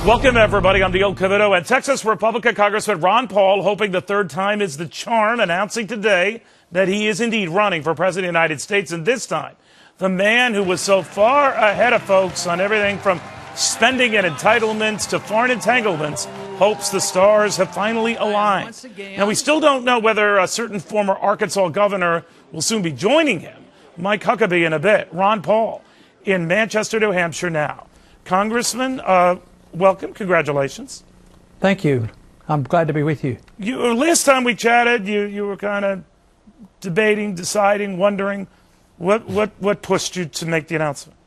Welcome, everybody. I'm Neil Cavito, and Texas Republican Congressman Ron Paul, hoping the third time is the charm, announcing today that he is indeed running for President of the United States. And this time, the man who was so far ahead of folks on everything from spending and entitlements to foreign entanglements hopes the stars have finally aligned. Now, we still don't know whether a certain former Arkansas governor will soon be joining him. Mike Huckabee in a bit. Ron Paul in Manchester, New Hampshire now. Congressman, welcome. Congratulations. Thank you. I'm glad to be with you. Last time we chatted, you were kind of debating, deciding, wondering. What pushed you to make the announcement?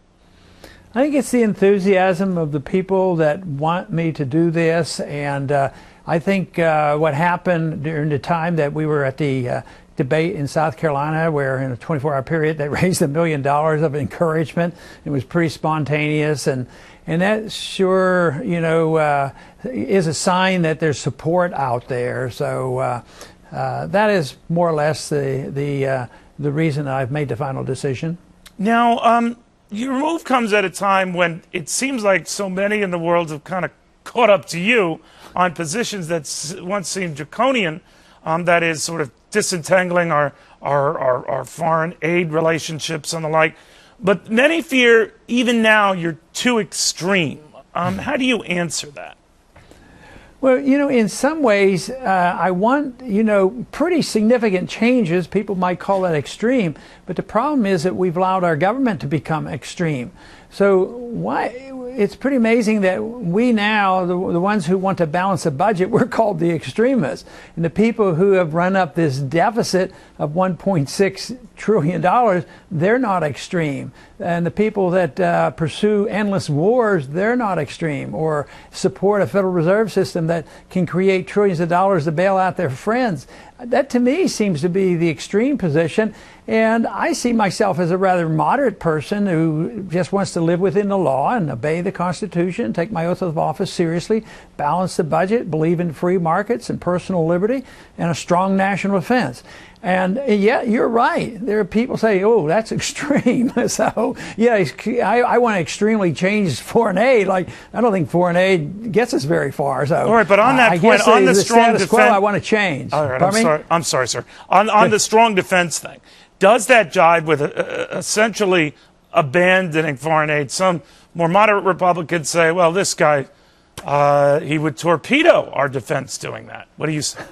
I think it's the enthusiasm of the people that want me to do this. And I think what happened during the time that we were at the debate in South Carolina, where in a 24-hour period they raised $1 million of encouragement. It was pretty spontaneous. And that sure, is a sign that there's support out there. So that is more or less the reason that I've made the final decision. Now, your move comes at a time when it seems like so many in the world have kind of caught up to you on positions that once seemed draconian, that is sort of disentangling our foreign aid relationships and the like. But many fear even now you're too extreme. How do you answer that? Well, in some ways, I want, pretty significant changes. People might call that extreme. But the problem is that we've allowed our government to become extreme. So it's pretty amazing that we now, the ones who want to balance a budget, we're called the extremists. And the people who have run up this deficit of $1.6 trillion, they're not extreme. And the people that pursue endless wars, they're not extreme, or support a Federal Reserve System that can create trillions of dollars to bail out their friends. That, to me, seems to be the extreme position. And I see myself as a rather moderate person who just wants to live within the law and obey the Constitution, take my oath of office seriously, balance the budget, believe in free markets and personal liberty, and a strong national defense. And yeah, you're right. There are people say, oh, that's extreme. So, yeah, I want to extremely change foreign aid. Like, I don't think foreign aid gets us very far. So, all right, but on that point, on the strong defense, I want to change. All right, I'm sorry, sir. On the strong defense thing, does that jibe with essentially abandoning foreign aid? Some more moderate Republicans say, well, this guy, he would torpedo our defense doing that. What do you say?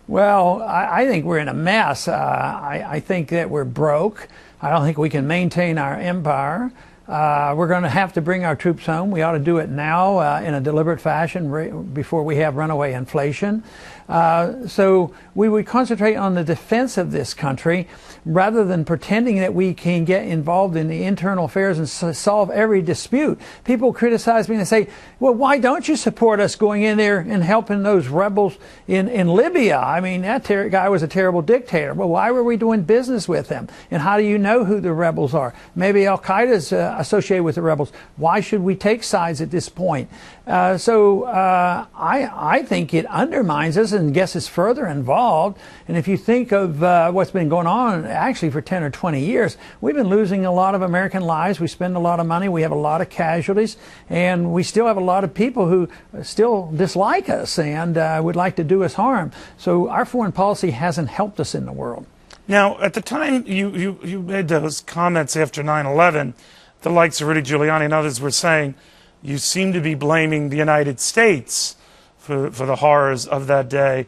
Well, I think we're in a mess. I think that we're broke. I don't think we can maintain our empire. We're going to have to bring our troops home. We ought to do it now in a deliberate fashion before we have runaway inflation. So we would concentrate on the defense of this country rather than pretending that we can get involved in the internal affairs and solve every dispute. People criticize me and say, well, why don't you support us going in there and helping those rebels in Libya? I mean, that guy was a terrible dictator. Well, why were we doing business with him? And how do you know who the rebels are? Maybe Al-Qaeda's associated with the rebels. Why should we take sides at this point? So I think it undermines us and gets us further involved. And if you think of what's been going on actually for 10 or 20 years, we've been losing a lot of American lives. We spend a lot of money. We have a lot of casualties. And we still have a lot of people who still dislike us and would like to do us harm. So our foreign policy hasn't helped us in the world. Now, at the time you made those comments after 9/11, the likes of Rudy Giuliani and others were saying you seem to be blaming the United States for the horrors of that day.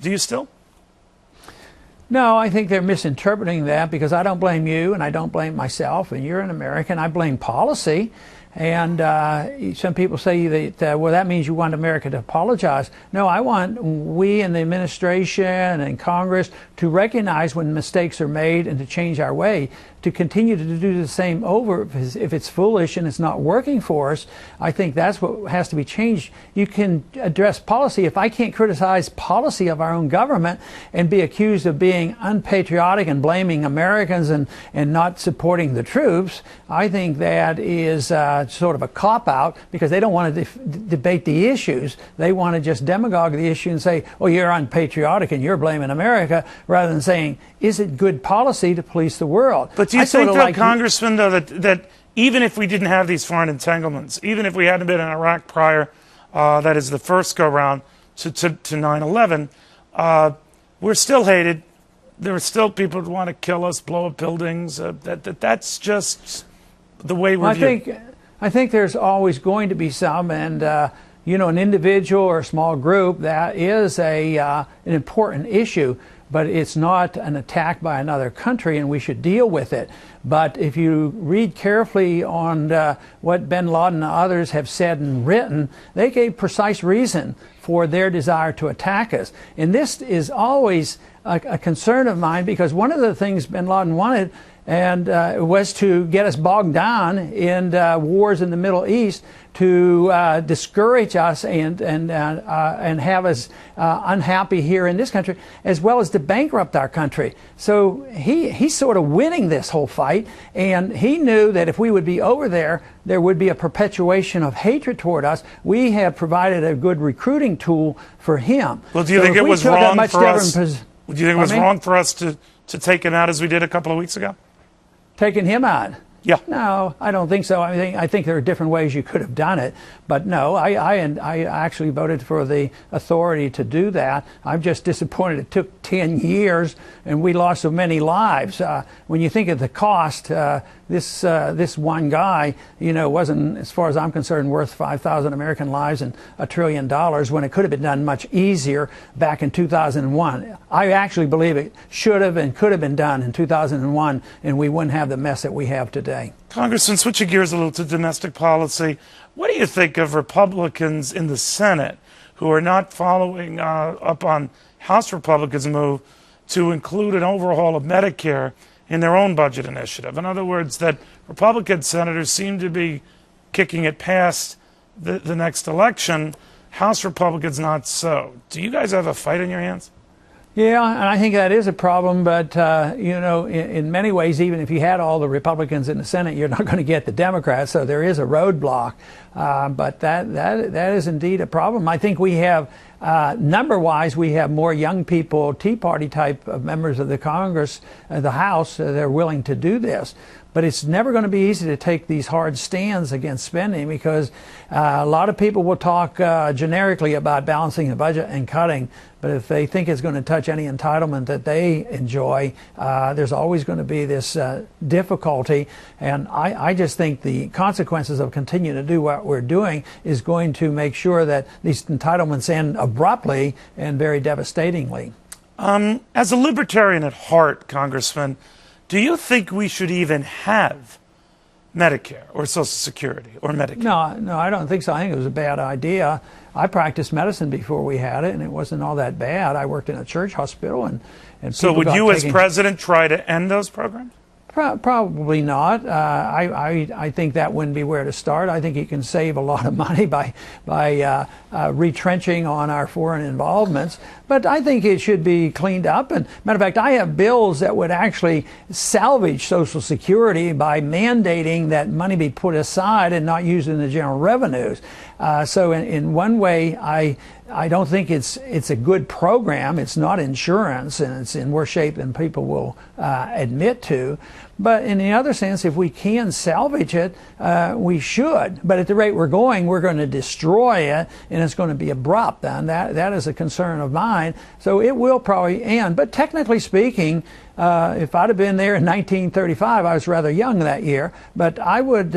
Do you still? No, I think they're misinterpreting that, because I don't blame you and I don't blame myself, and you're an American. I blame policy. And some people say that, well, that means you want America to apologize. No, I want we in the administration and Congress to recognize when mistakes are made and to change our way. To continue to do the same over, if it's foolish and it's not working for us, I think that's what has to be changed. You can address policy. If I can't criticize policy of our own government and be accused of being unpatriotic and blaming Americans and not supporting the troops, I think that is sort of a cop-out, because they don't want to debate the issues. They want to just demagogue the issue and say, oh, you're unpatriotic and you're blaming America, rather than saying, is it good policy to police the world? But do you think, though, Congressman, though, that even if we didn't have these foreign entanglements, even if we hadn't been in Iraq prior, that is the first go-round to 9/11, we're still hated. There are still people who want to kill us, blow up buildings. That's just the way we're viewed. I think there's always going to be some, and you know, an individual or a small group, that is an important issue, but it's not an attack by another country, and we should deal with it. But if you read carefully on what bin Laden and others have said and written, they gave precise reason for their desire to attack us. And this is always a concern of mine, because one of the things bin Laden wanted was to get us bogged down in wars in the Middle East, to discourage us and have us unhappy here in this country, as well as to bankrupt our country. So he's sort of winning this whole fight, and he knew that if we would be over there, there would be a perpetuation of hatred toward us. We have provided a good recruiting tool for him. Well, do you think it was wrong for us? Do you think it was wrong for us to take him out as we did a couple of weeks ago? Taking him out? Yeah. No, I don't think so. I think there are different ways you could have done it, but no, I actually voted for the authority to do that. I'm just disappointed it took 10 years and we lost so many lives. When you think of the cost, this one guy, you know, wasn't, as far as I'm concerned, worth 5,000 American lives and $1 trillion, when it could have been done much easier back in 2001. I actually believe it should have and could have been done in 2001, and we wouldn't have the mess that we have today. Congressman, switching gears a little to domestic policy, what do you think of Republicans in the Senate who are not following up on House Republicans' move to include an overhaul of Medicare in their own budget initiative? In other words, that Republican senators seem to be kicking it past the next election. House Republicans not so. Do you guys have a fight in your hands? Yeah, and I think that is a problem, but you know, in many ways, even if you had all the Republicans in the Senate, you're not going to get the Democrats, so there is a roadblock. But that is indeed a problem. I think we have, number-wise, we have more young people, Tea Party type of members of the Congress, the House, that are willing to do this. But it's never going to be easy to take these hard stands against spending, because a lot of people will talk generically about balancing the budget and cutting. But if they think it's going to touch any entitlement that they enjoy, there's always going to be this difficulty. And I just think the consequences of continuing to do what we're doing is going to make sure that these entitlements end abruptly and very devastatingly. As a libertarian at heart, Congressman, do you think we should even have Medicare or Social Security or Medicaid? No, I don't think so. I think it was a bad idea. I practiced medicine before we had it, and it wasn't all that bad. I worked in a church hospital, and so would you, as president, try to end those programs? Probably not. I think that wouldn't be where to start. I think you can save a lot of money by retrenching on our foreign involvements. But I think it should be cleaned up. And matter of fact, I have bills that would actually salvage Social Security by mandating that money be put aside and not used in the general revenues. So in one way, I don't think it's a good program. It's not insurance, and it's in worse shape than people will admit to. But in the other sense, if we can salvage it, we should. But at the rate we're going to destroy it, and it's going to be abrupt. And that is a concern of mine. So it will probably end. But technically speaking, if I'd have been there in 1935, I was rather young that year, but I wouldn't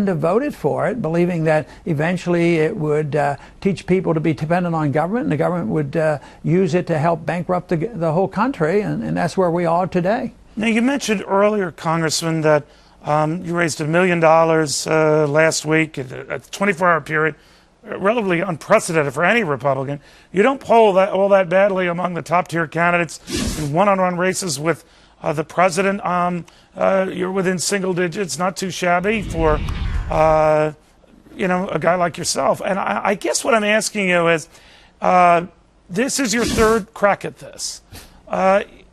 have voted for it, believing that eventually it would teach people to be dependent on government, and the government would use it to help bankrupt the whole country, and that's where we are today. Now, you mentioned earlier, Congressman, that you raised $1 million last week at a 24-hour period, relatively unprecedented for any Republican. You don't poll all that badly among the top-tier candidates in one-on-one races with the president. You're within single digits, not too shabby for you know, a guy like yourself. And I guess what I'm asking you is, this is your third crack at this.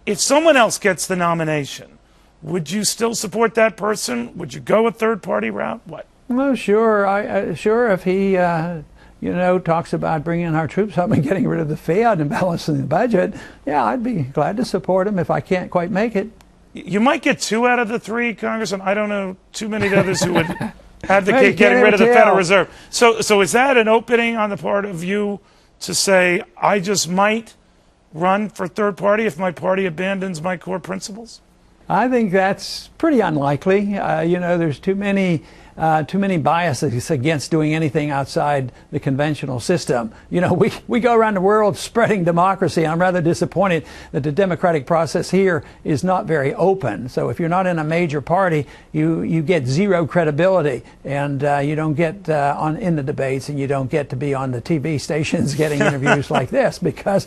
If someone else gets the nomination, would you still support that person? Would you go a third-party route? What? Well, sure. Sure, if he, you know, talks about bringing our troops up and getting rid of the Fed and balancing the budget, yeah, I'd be glad to support him if I can't quite make it. You might get 2 out of the 3, Congressman. I don't know too many others who would advocate getting rid of the Federal Reserve. So is that an opening on the part of you to say, I just might run for third party if my party abandons my core principles? I think that's pretty unlikely. You know, there's too many biases against doing anything outside the conventional system. You know, we go around the world spreading democracy. I'm rather disappointed that the democratic process here is not very open. So if you're not in a major party, you get zero credibility, and you don't get in the debates, and you don't get to be on the TV stations getting interviews like this because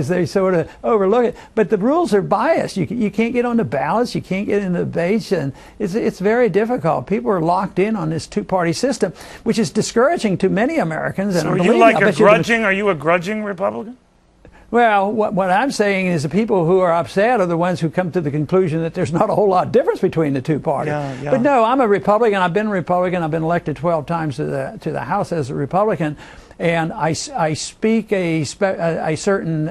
they sort of overlook it. But the rules are biased. You can't get on the ballots. You can't get in the debates, and it's very difficult. People are locked in on this two-party system, which is discouraging to many Americans. And so are you like a grudging? Are you a grudging Republican? Well, what I'm saying is the people who are upset are the ones who come to the conclusion that there's not a whole lot of difference between the two parties. Yeah. But no, I'm a Republican. I've been a Republican. I've been elected 12 times to the House as a Republican. And I speak a certain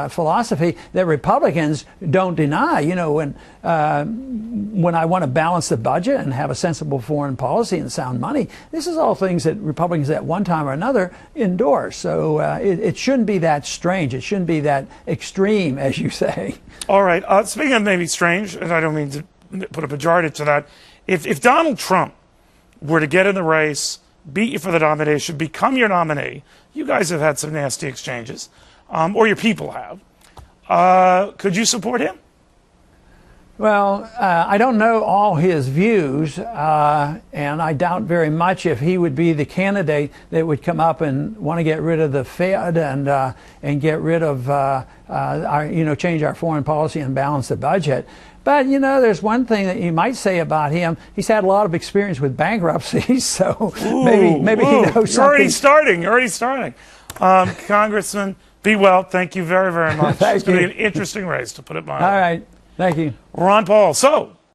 philosophy that Republicans don't deny. You know, when I want to balance the budget and have a sensible foreign policy and sound money, this is all things that Republicans at one time or another endorse. So it shouldn't be that strange. It shouldn't be that extreme, as you say. All right. Speaking of maybe strange, and I don't mean to put a pejorative to that, if Donald Trump were to get in the race, beat you for the nomination, become your nominee, you guys have had some nasty exchanges, or your people have, could you support him? Well, I don't know all his views, and I doubt very much if he would be the candidate that would come up and want to get rid of the Fed and get rid of change our foreign policy and balance the budget. But, you know, there's one thing that you might say about him. He's had a lot of experience with bankruptcy, so maybe he knows something. You're already starting. Congressman, be well. Thank you very, very much. Thank it's going you. to be an interesting race, to put it mildly. All right. Thank you. Ron Paul. So,